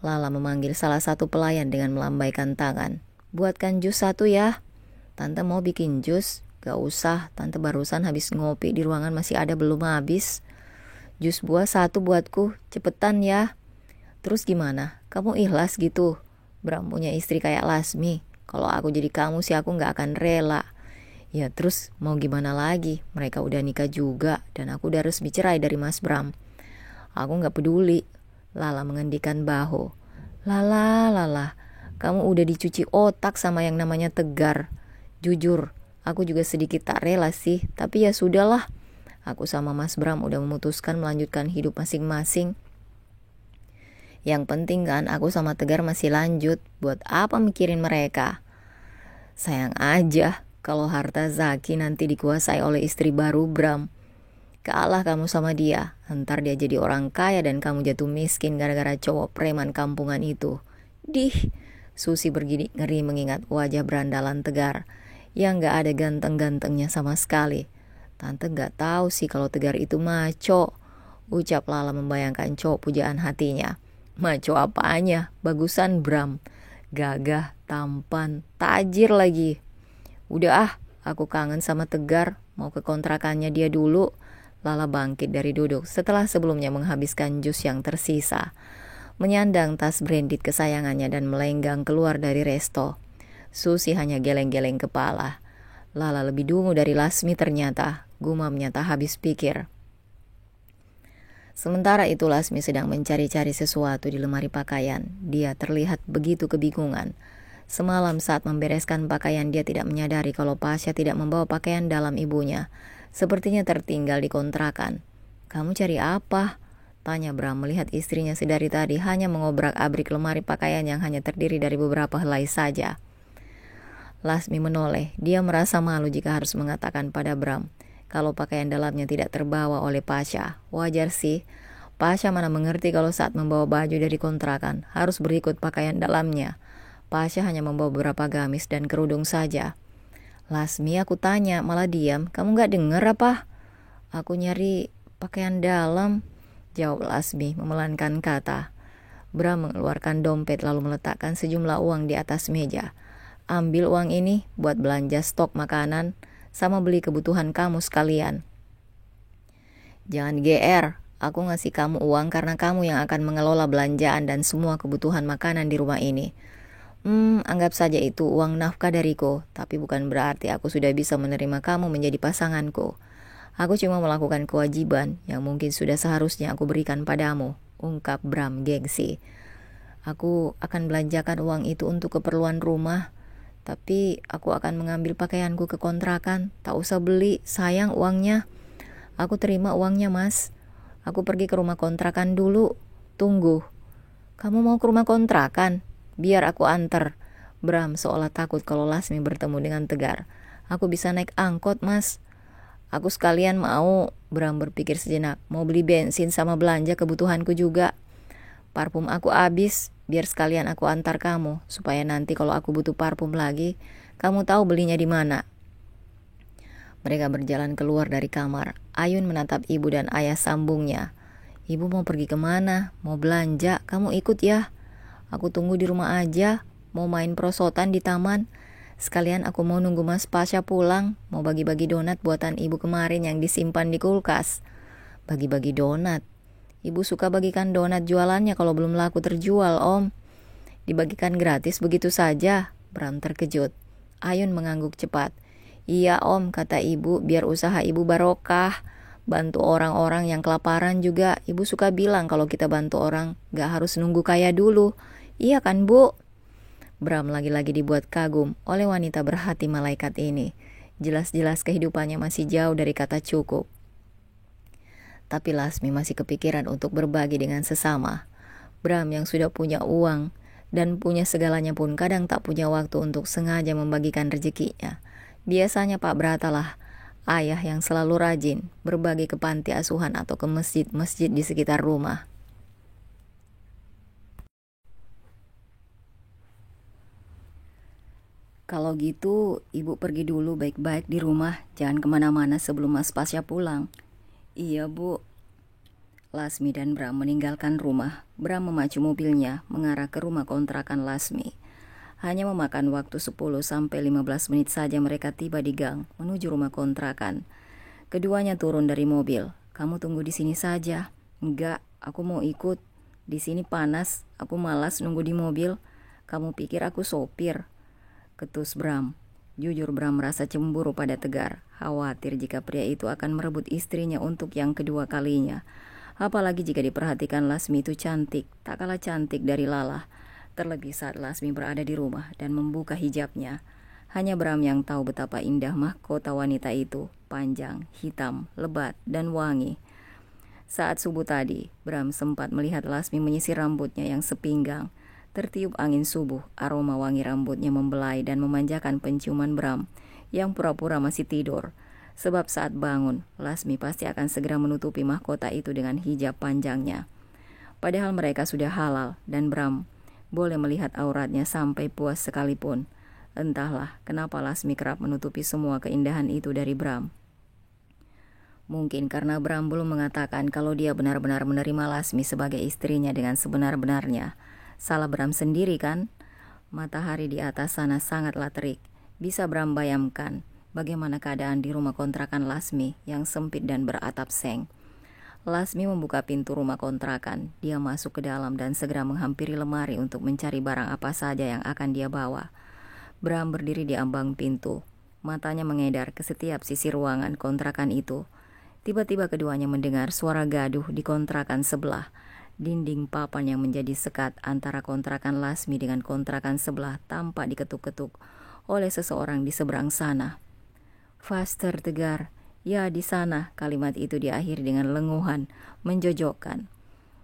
Speaker 2: Lala memanggil salah satu pelayan dengan melambaikan tangan. Buatkan jus satu ya. Tante mau bikin jus. Gak usah, tante barusan habis ngopi di ruangan masih ada belum habis. Jus buah satu buatku, cepetan ya. Terus gimana? Kamu ikhlas gitu? Bram punya istri kayak Lasmi. Kalau aku jadi kamu sih aku gak akan rela. Ya terus mau gimana lagi? Mereka udah nikah juga dan aku udah resmi cerai dari Mas Bram. Aku gak peduli. Lala mengendikan bahu. Lala, kamu udah dicuci otak sama yang namanya Tegar. Jujur, aku juga sedikit tak rela sih, tapi ya sudahlah. Aku sama Mas Bram udah memutuskan melanjutkan hidup masing-masing. Yang penting kan aku sama Tegar masih lanjut, buat apa mikirin mereka? Sayang aja kalau harta Zaki nanti dikuasai oleh istri baru Bram. Kalah kamu sama dia, ntar dia jadi orang kaya dan kamu jatuh miskin gara-gara cowok preman kampungan itu. Dih, Susi bergidik ngeri mengingat wajah berandalan Tegar yang gak ada ganteng-gantengnya sama sekali. Tante gak tahu sih kalau Tegar itu maco, ucap Lala membayangkan cowok pujaan hatinya. Maco apanya? Bagusan Bram. Gagah, tampan, tajir lagi. Udah aku kangen sama Tegar, mau ke kontrakannya dia dulu. Lala bangkit dari duduk setelah sebelumnya menghabiskan jus yang tersisa. Menyandang tas branded kesayangannya dan melenggang keluar dari resto. Susi hanya geleng-geleng kepala. Lala lebih dungu dari Lasmi ternyata, gumamnya tak habis pikir. Sementara itu Lasmi sedang mencari-cari sesuatu di lemari pakaian. Dia terlihat begitu kebingungan. Semalam saat membereskan pakaian dia tidak menyadari kalau Pasha tidak membawa pakaian dalam ibunya. Sepertinya tertinggal di kontrakan. Kamu cari apa? Tanya Bram melihat istrinya sedari tadi hanya mengobrak-abrik lemari pakaian yang hanya terdiri dari beberapa helai saja. Lasmi menoleh. Dia merasa malu jika harus mengatakan pada Bram kalau pakaian dalamnya tidak terbawa oleh Pasha. Wajar sih. Pasha mana mengerti kalau saat membawa baju dari kontrakan harus berikut pakaian dalamnya. Pasha hanya membawa beberapa gamis dan kerudung saja. Lasmi, aku tanya, malah diam. Kamu gak denger apa? Aku nyari pakaian dalam, jawab Lasmi memelankan kata. Bram mengeluarkan dompet lalu meletakkan sejumlah uang di atas meja. Ambil uang ini buat belanja stok makanan sama beli kebutuhan kamu sekalian. Jangan GR, aku ngasih kamu uang karena kamu yang akan mengelola belanjaan dan semua kebutuhan makanan di rumah ini. Anggap saja itu uang nafkah dariku, tapi bukan berarti aku sudah bisa menerima kamu menjadi pasanganku. Aku cuma melakukan kewajiban yang mungkin sudah seharusnya aku berikan padamu, ungkap Bram gengsi. Aku akan belanjakan uang itu untuk keperluan rumah, tapi aku akan mengambil pakaianku ke kontrakan. Tak usah beli, sayang uangnya. Aku terima uangnya, Mas. Aku pergi ke rumah kontrakan dulu. Tunggu. Kamu mau ke rumah kontrakan? Biar aku antar. Bram seolah takut kalau Lasmi bertemu dengan Tegar. Aku bisa naik angkot, Mas. Aku sekalian mau, Bram berpikir sejenak, mau beli bensin sama belanja kebutuhanku juga. Parfum aku habis, biar sekalian aku antar kamu, supaya nanti kalau aku butuh parfum lagi, kamu tahu belinya di mana. Mereka berjalan keluar dari kamar. Ayun menatap ibu dan ayah sambungnya. Ibu mau pergi kemana? Mau belanja? Kamu ikut ya? Aku tunggu di rumah aja, mau main prosotan di taman. Sekalian aku mau nunggu Mas Pasha pulang, mau bagi-bagi donat buatan ibu kemarin yang disimpan di kulkas. Bagi-bagi donat? Ibu suka bagikan donat jualannya kalau belum laku terjual, Om. Dibagikan gratis begitu saja? Bram terkejut. Ayun mengangguk cepat. Iya Om, kata ibu, biar usaha ibu barokah. bantu orang-orang yang kelaparan juga. Ibu suka bilang kalau kita bantu orang gak harus nunggu kaya dulu. Iya kan, Bu? Bram lagi-lagi dibuat kagum oleh wanita berhati malaikat ini. Jelas-jelas kehidupannya masih jauh dari kata cukup. Tapi Lasmi masih kepikiran untuk berbagi dengan sesama. Bram yang sudah punya uang dan punya segalanya pun kadang tak punya waktu untuk sengaja membagikan rezekinya. Biasanya Pak Brata lah ayah yang selalu rajin berbagi ke panti asuhan atau ke masjid-masjid di sekitar rumah. Kalau gitu, ibu pergi dulu baik-baik di rumah. Jangan kemana-mana sebelum Mas Pasya pulang. Iya, Bu. Lasmi dan Bram meninggalkan rumah. Bram memacu mobilnya mengarah ke rumah kontrakan Lasmi. Hanya memakan waktu 10-15 menit saja mereka tiba di gang menuju rumah kontrakan. Keduanya turun dari mobil. Kamu tunggu di sini saja. Enggak, aku mau ikut. Di sini panas, aku malas nunggu di mobil. Kamu pikir aku sopir? Ketus Bram. Jujur Bram merasa cemburu pada Tegar. Khawatir jika pria itu akan merebut istrinya untuk yang kedua kalinya. Apalagi jika diperhatikan Lasmi itu cantik, tak kalah cantik dari Lala. Terlebih saat Lasmi berada di rumah dan membuka hijabnya. Hanya Bram yang tahu betapa indah mahkota wanita itu. Panjang, hitam, lebat, dan wangi. Saat subuh tadi, Bram sempat melihat Lasmi menyisir rambutnya yang sepinggang. Tertiup angin subuh, aroma wangi rambutnya membelai dan memanjakan penciuman Bram yang pura-pura masih tidur. Sebab saat bangun, Lasmi pasti akan segera menutupi mahkota itu dengan hijab panjangnya. Padahal mereka sudah halal dan Bram boleh melihat auratnya sampai puas sekalipun. Entahlah kenapa Lasmi kerap menutupi semua keindahan itu dari Bram. Mungkin karena Bram belum mengatakan kalau dia benar-benar menerima Lasmi sebagai istrinya dengan sebenar-benarnya. Salah Bram sendiri kan? Matahari di atas sana sangatlah terik. Bisa Bram bayangkan bagaimana keadaan di rumah kontrakan Lasmi yang sempit dan beratap seng. Lasmi membuka pintu rumah kontrakan. Dia masuk ke dalam dan segera menghampiri lemari untuk mencari barang apa saja yang akan dia bawa. Bram berdiri di ambang pintu. Matanya mengedar ke setiap sisi ruangan kontrakan itu. Tiba-tiba keduanya mendengar suara gaduh di kontrakan sebelah. Dinding papan yang menjadi sekat antara kontrakan Lasmi dengan kontrakan sebelah tampak diketuk-ketuk oleh seseorang di seberang sana. Faster Tegar, ya di sana. Kalimat itu diakhiri dengan lenguhan menjojokkan.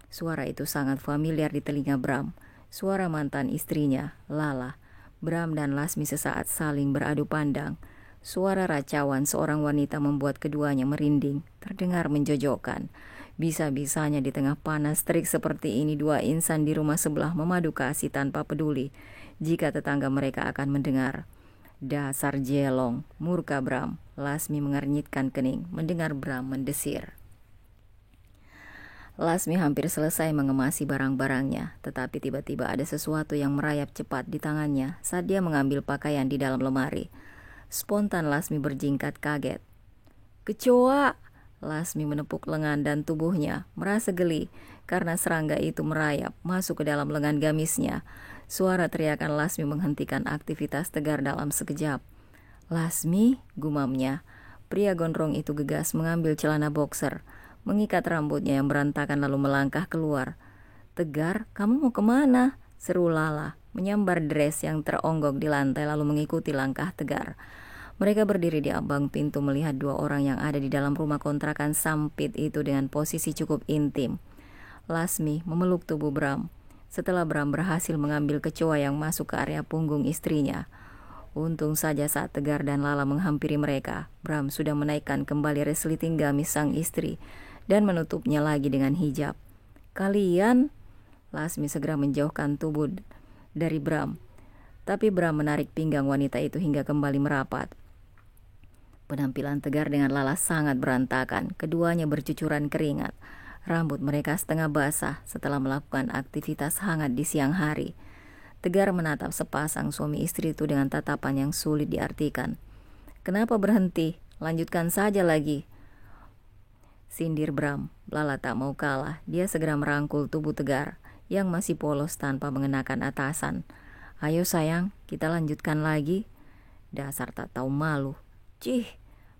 Speaker 2: Suara itu sangat familiar di telinga Bram. Suara mantan istrinya, Lala. Bram dan Lasmi sesaat saling beradu pandang. Suara racauan seorang wanita membuat keduanya merinding, terdengar menjojokkan. Bisa-bisanya di tengah panas terik seperti ini dua insan di rumah sebelah memadu kasih tanpa peduli jika tetangga mereka akan mendengar. Dasar jelong, murka Bram. Lasmi mengernyitkan kening mendengar Bram mendesir. Lasmi hampir selesai mengemasi barang-barangnya, tetapi tiba-tiba ada sesuatu yang merayap cepat di tangannya saat dia mengambil pakaian di dalam lemari. Spontan Lasmi berjingkat kaget. Kecoa! Lasmi menepuk lengan dan tubuhnya, merasa geli karena serangga itu merayap masuk ke dalam lengan gamisnya. Suara teriakan Lasmi menghentikan aktivitas Tegar dalam sekejap. Lasmi, gumamnya. Pria gondrong itu gegas mengambil celana boxer, mengikat rambutnya yang berantakan lalu melangkah keluar. Tegar, kamu mau kemana? Seru Lala, menyambar dress yang teronggok di lantai lalu mengikuti langkah Tegar. Mereka berdiri di ambang pintu melihat dua orang yang ada di dalam rumah kontrakan sempit itu dengan posisi cukup intim. Lasmi memeluk tubuh Bram. Setelah Bram berhasil mengambil kecoa yang masuk ke area punggung istrinya. Untung saja saat Tegar dan Lala menghampiri mereka, Bram sudah menaikkan kembali resleting gamis sang istri dan menutupnya lagi dengan hijab. Kalian? Lasmi segera menjauhkan tubuh dari Bram. Tapi Bram menarik pinggang wanita itu hingga kembali merapat. Penampilan Tegar dengan Lala sangat berantakan. Keduanya bercucuran keringat. Rambut mereka setengah basah setelah melakukan aktivitas hangat di siang hari. Tegar menatap sepasang suami istri itu dengan tatapan yang sulit diartikan. Kenapa berhenti? Lanjutkan saja lagi. Sindir Bram. Lala tak mau kalah. Dia segera merangkul tubuh Tegar yang masih polos tanpa mengenakan atasan. Ayo sayang, kita lanjutkan lagi. Dasar tak tahu malu. Cih,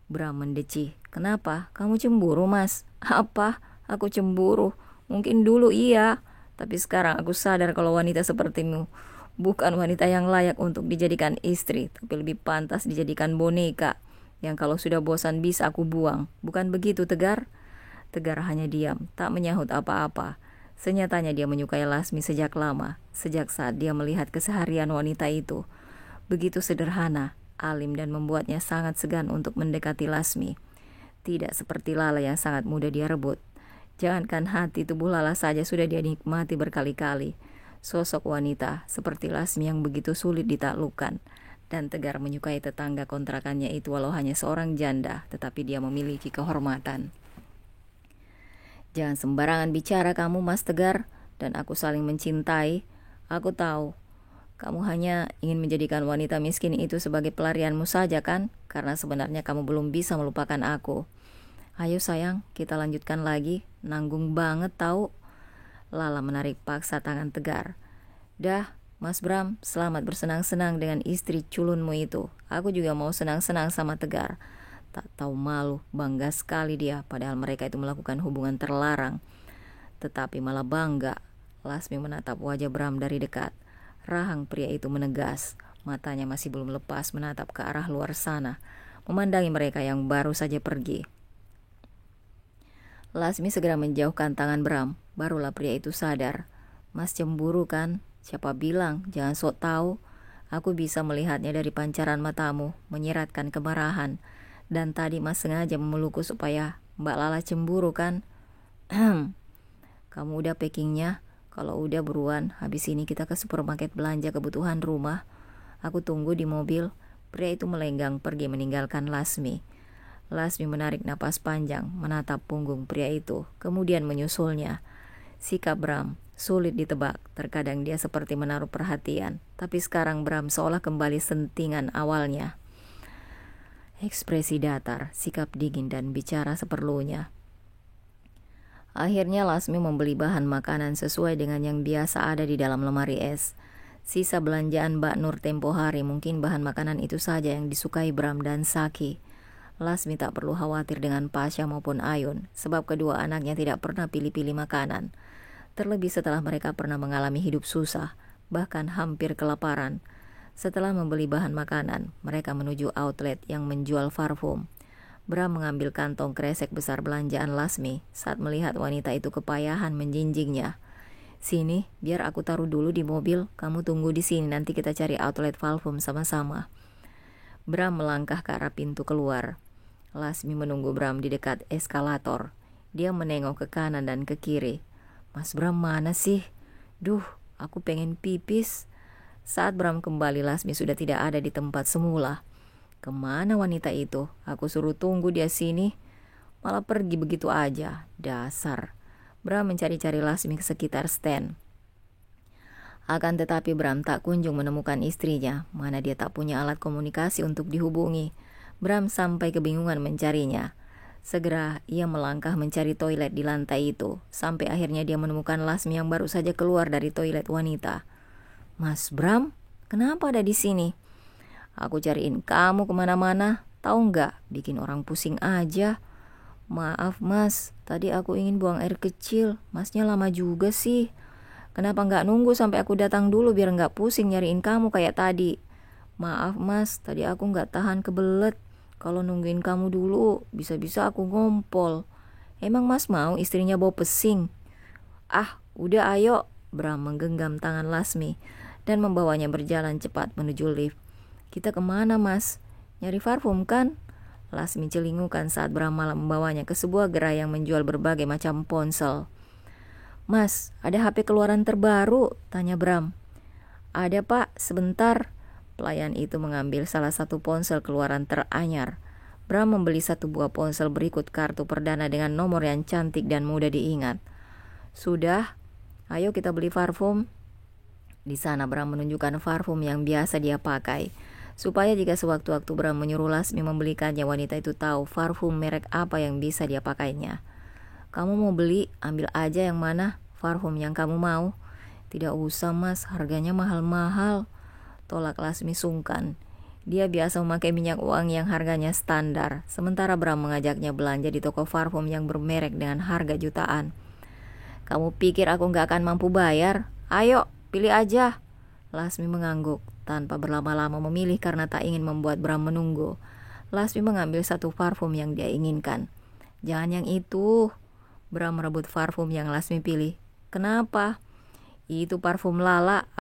Speaker 2: Bram mendecih. Kenapa? Kamu cemburu, Mas? Apa? Aku cemburu? Mungkin dulu iya, tapi sekarang aku sadar kalau wanita sepertimu bukan wanita yang layak untuk dijadikan istri, tapi lebih pantas dijadikan boneka yang kalau sudah bosan bisa aku buang. Bukan begitu, Tegar? Tegar hanya diam, tak menyahut apa-apa. Senyatanya dia menyukai Lasmi sejak lama, sejak saat dia melihat keseharian wanita itu. Begitu sederhana, alim dan membuatnya sangat segan untuk mendekati Lasmi. Tidak seperti Lala yang sangat mudah dia rebut. Jangankan hati, tubuh Lala saja sudah dia nikmati berkali-kali. Sosok wanita seperti Lasmi yang begitu sulit ditaklukkan. Dan Tegar menyukai tetangga kontrakannya itu walau hanya seorang janda, tetapi dia memiliki kehormatan. Jangan sembarangan bicara kamu, Mas Tegar, dan aku saling mencintai. Aku tahu, kamu hanya ingin menjadikan wanita miskin itu sebagai pelarianmu saja kan? Karena sebenarnya kamu belum bisa melupakan aku. Ayo sayang, kita lanjutkan lagi. Nanggung banget tahu. Lala menarik paksa tangan Tegar. Dah, Mas Bram, selamat bersenang-senang dengan istri culunmu itu. Aku juga mau senang-senang sama Tegar. Tak tahu malu, bangga sekali dia, padahal mereka itu melakukan hubungan terlarang. Tetapi malah bangga. Lasmi menatap wajah Bram dari dekat. Rahang pria itu menegas. Matanya masih belum lepas menatap ke arah luar sana, memandangi mereka yang baru saja pergi. Lasmi segera menjauhkan tangan Bram. Barulah pria itu sadar. Mas cemburu kan? Siapa bilang? Jangan sok tahu. Aku bisa melihatnya dari pancaran matamu, menyiratkan kemarahan. Dan tadi Mas sengaja memelukku supaya Mbak Lala cemburu kan? Kamu udah packingnya? Kalau udah buruan, habis ini kita ke supermarket belanja kebutuhan rumah. Aku tunggu di mobil. Pria itu melenggang pergi meninggalkan Lasmi. Lasmi menarik napas panjang, menatap punggung pria itu, kemudian menyusulnya. Sikap Bram sulit ditebak, terkadang dia seperti menaruh perhatian, tapi sekarang Bram seolah kembali sentingan awalnya. Ekspresi datar, sikap dingin dan bicara seperlunya. Akhirnya Lasmi membeli bahan makanan sesuai dengan yang biasa ada di dalam lemari es. Sisa belanjaan Mbak Nur tempo hari, mungkin bahan makanan itu saja yang disukai Bram dan Saki. Lasmi tak perlu khawatir dengan Pasha maupun Ayun, sebab kedua anaknya tidak pernah pilih-pilih makanan. Terlebih setelah mereka pernah mengalami hidup susah, bahkan hampir kelaparan. Setelah membeli bahan makanan, mereka menuju outlet yang menjual parfum. Bram mengambil kantong kresek besar belanjaan Lasmi saat melihat wanita itu kepayahan menjinjingnya. Sini, biar aku taruh dulu di mobil, kamu tunggu di sini, nanti kita cari outlet parfum sama-sama. Bram melangkah ke arah pintu keluar. Lasmi menunggu Bram di dekat eskalator. Dia menengok ke kanan dan ke kiri. Mas Bram mana sih? Duh, aku pengen pipis. Saat Bram kembali, Lasmi sudah tidak ada di tempat semula. Kemana wanita itu? Aku suruh tunggu dia sini, malah pergi begitu aja. Dasar. Bram mencari-cari Lasmi ke sekitar stand. Akan tetapi Bram tak kunjung menemukan istrinya. Mana dia tak punya alat komunikasi untuk dihubungi. Bram sampai kebingungan mencarinya. Segera ia melangkah mencari toilet di lantai itu, sampai akhirnya dia menemukan Lasmi yang baru saja keluar dari toilet wanita. Mas Bram, kenapa ada di sini? Aku cariin kamu kemana-mana, tahu nggak? Bikin orang pusing aja. Maaf Mas, tadi aku ingin buang air kecil, Masnya lama juga sih. Kenapa nggak nunggu sampai aku datang dulu biar nggak pusing nyariin kamu kayak tadi? Maaf Mas, tadi aku nggak tahan kebelet. Kalau nungguin kamu dulu, bisa-bisa aku ngompol. Emang Mas mau istrinya bau pesing? Ah, udah ayo. Bram menggenggam tangan Lasmi dan membawanya berjalan cepat menuju lift. Kita kemana Mas? Nyari parfum kan? Lasmi celingukan saat Bram malah membawanya ke sebuah gerai yang menjual berbagai macam ponsel. Mas, ada HP keluaran terbaru? Tanya Bram. Ada Pak, sebentar. Pelayan itu mengambil salah satu ponsel keluaran teranyar. Bram membeli satu buah ponsel berikut kartu perdana dengan nomor yang cantik dan mudah diingat. Sudah, ayo kita beli parfum. Di sana Bram menunjukkan parfum yang biasa dia pakai, supaya jika sewaktu-waktu Bram menyuruh Lasmi membelikannya, wanita itu tahu parfum merek apa yang bisa dia pakainya. Kamu mau beli, ambil aja yang mana, parfum yang kamu mau. Tidak usah Mas, harganya mahal-mahal. Tolak Lasmi sungkan. Dia biasa memakai minyak uang yang harganya standar, sementara Bram mengajaknya belanja di toko parfum yang bermerek dengan harga jutaan. Kamu pikir aku gak akan mampu bayar? Ayo, pilih aja. Lasmi mengangguk, tanpa berlama-lama memilih karena tak ingin membuat Bram menunggu. Lasmi mengambil satu parfum yang dia inginkan. Jangan yang itu. Bram merebut parfum yang Lasmi pilih. Kenapa? Itu parfum Lala,